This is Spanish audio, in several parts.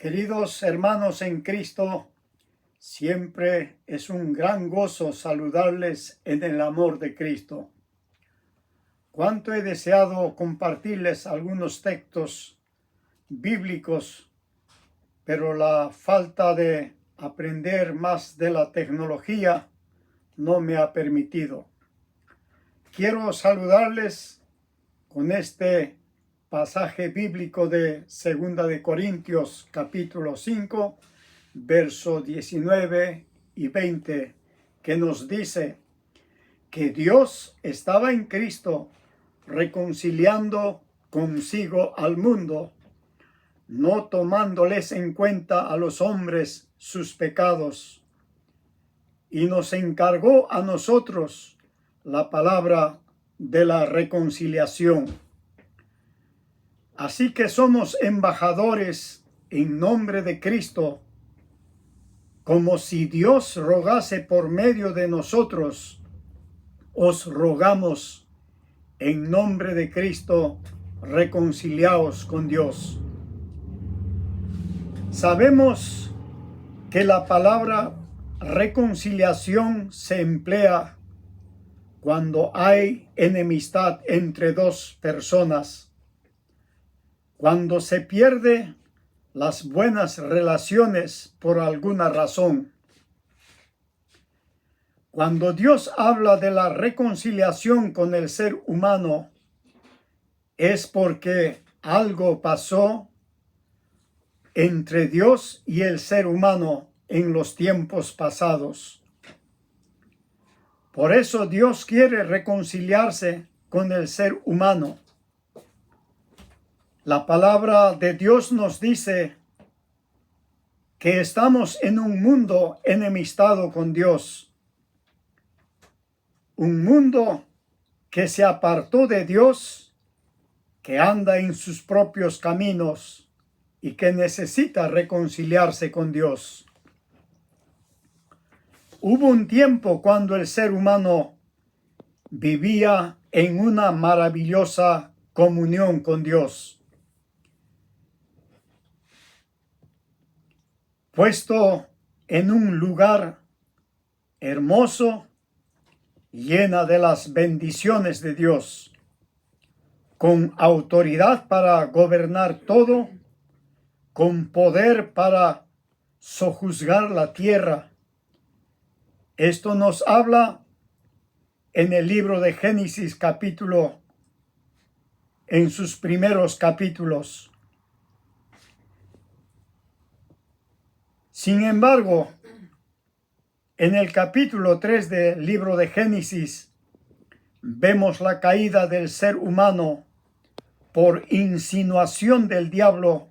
Queridos hermanos en Cristo, siempre es un gran gozo saludarles en el amor de Cristo. Cuánto he deseado compartirles algunos textos bíblicos, pero la falta de aprender más de la tecnología no me ha permitido. Quiero saludarles con este pasaje bíblico de 2 de Corintios capítulo 5, versos 19 y 20, que nos dice que Dios estaba en Cristo reconciliando consigo al mundo, no tomándoles en cuenta a los hombres sus pecados, y nos encargó a nosotros la palabra de la reconciliación. Así que somos embajadores en nombre de Cristo, como si Dios rogase por medio de nosotros. Os rogamos en nombre de Cristo, reconciliaos con Dios. Sabemos que la palabra reconciliación se emplea cuando hay enemistad entre dos personas, cuando se pierde las buenas relaciones por alguna razón. Cuando Dios habla de la reconciliación con el ser humano, es porque algo pasó entre Dios y el ser humano en los tiempos pasados. Por eso Dios quiere reconciliarse con el ser humano. La palabra de Dios nos dice que estamos en un mundo enemistado con Dios. Un mundo que se apartó de Dios, que anda en sus propios caminos y que necesita reconciliarse con Dios. Hubo un tiempo cuando el ser humano vivía en una maravillosa comunión con Dios. Puesto en un lugar hermoso, llena de las bendiciones de Dios, con autoridad para gobernar todo, con poder para sojuzgar la tierra. Esto nos habla en el libro de Génesis en sus primeros capítulos. Sin embargo, en el capítulo 3 del libro de Génesis, vemos la caída del ser humano por insinuación del diablo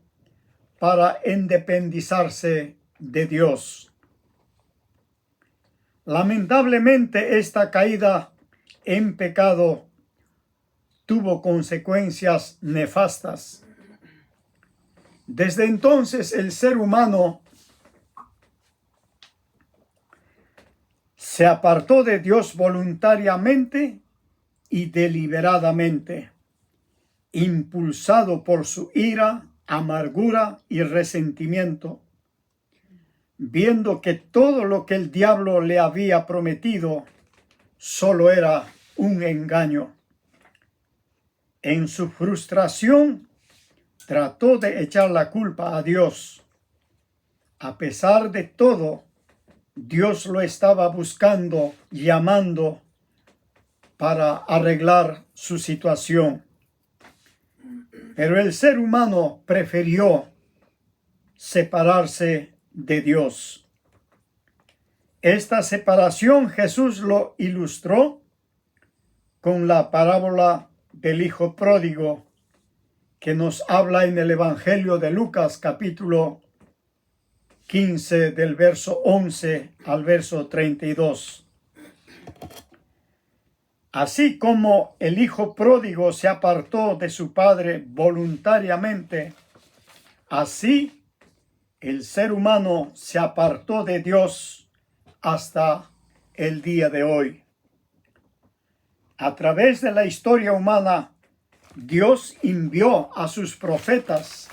para independizarse de Dios. Lamentablemente, esta caída en pecado tuvo consecuencias nefastas. Desde entonces, el ser humano se apartó de Dios voluntariamente y deliberadamente, impulsado por su ira, amargura y resentimiento, viendo que todo lo que el diablo le había prometido solo era un engaño. En su frustración, trató de echar la culpa a Dios. A pesar de todo, Dios lo estaba buscando, llamando para arreglar su situación. Pero el ser humano prefirió separarse de Dios. Esta separación Jesús lo ilustró con la parábola del hijo pródigo, que nos habla en el Evangelio de Lucas, capítulo 15, del verso 11 al verso 32. Así como el hijo pródigo se apartó de su padre voluntariamente, así el ser humano se apartó de Dios hasta el día de hoy. A través de la historia humana, Dios envió a sus profetas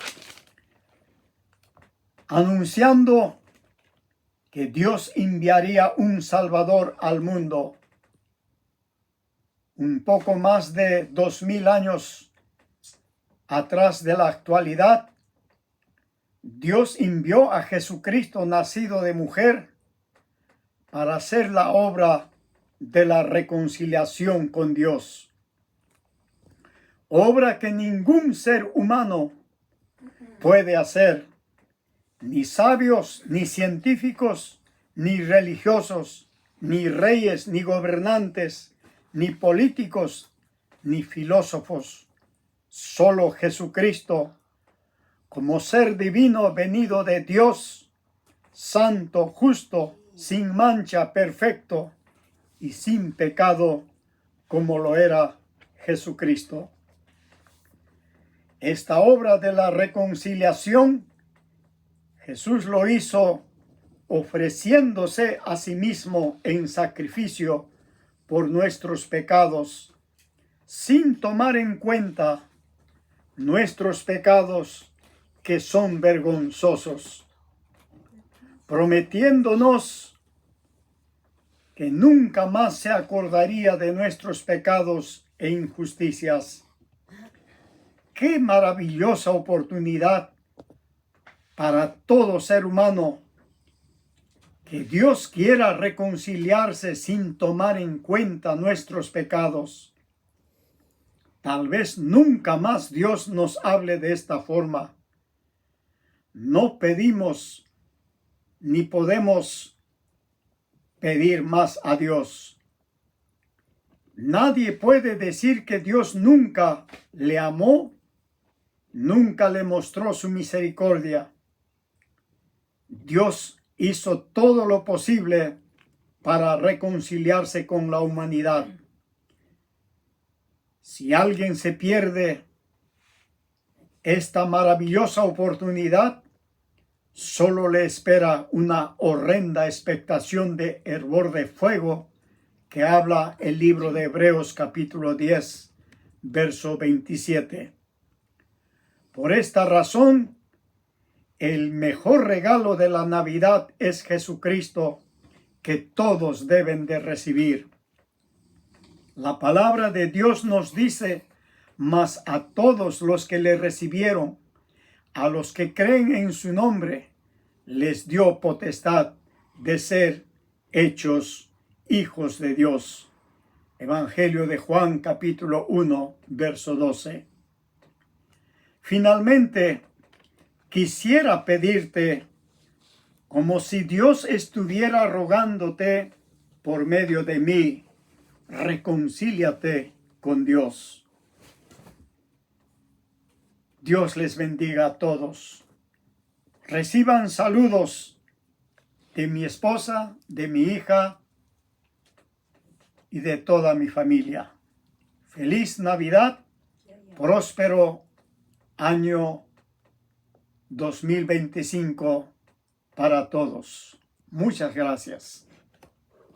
anunciando que Dios enviaría un Salvador al mundo. Un poco más de 2000 años atrás de la actualidad, Dios envió a Jesucristo nacido de mujer para hacer la obra de la reconciliación con Dios. Obra que ningún ser humano puede hacer, ni sabios, ni científicos, ni religiosos, ni reyes, ni gobernantes, ni políticos, ni filósofos. Solo Jesucristo, como ser divino venido de Dios, santo, justo, sin mancha, perfecto y sin pecado, como lo era Jesucristo. Esta obra de la reconciliación, Jesús lo hizo ofreciéndose a sí mismo en sacrificio por nuestros pecados, sin tomar en cuenta nuestros pecados que son vergonzosos, prometiéndonos que nunca más se acordaría de nuestros pecados e injusticias. ¡Qué maravillosa oportunidad para todo ser humano que Dios quiera reconciliarse sin tomar en cuenta nuestros pecados! Tal vez nunca más Dios nos hable de esta forma. No pedimos ni podemos pedir más a Dios. Nadie puede decir que Dios nunca le amó, nunca le mostró su misericordia. Dios hizo todo lo posible para reconciliarse con la humanidad. Si alguien se pierde esta maravillosa oportunidad, solo le espera una horrenda expectación de hervor de fuego que habla el libro de Hebreos capítulo 10, verso 27. Por esta razón, el mejor regalo de la Navidad es Jesucristo, que todos deben de recibir. La palabra de Dios nos dice: mas a todos los que le recibieron, a los que creen en su nombre, les dio potestad de ser hechos hijos de Dios. Evangelio de Juan capítulo 1, verso 12. Finalmente, quisiera pedirte, como si Dios estuviera rogándote por medio de mí: reconcíliate con Dios. Dios les bendiga a todos. Reciban saludos de mi esposa, de mi hija y de toda mi familia. Feliz Navidad, próspero año 2025 para todos. Muchas gracias.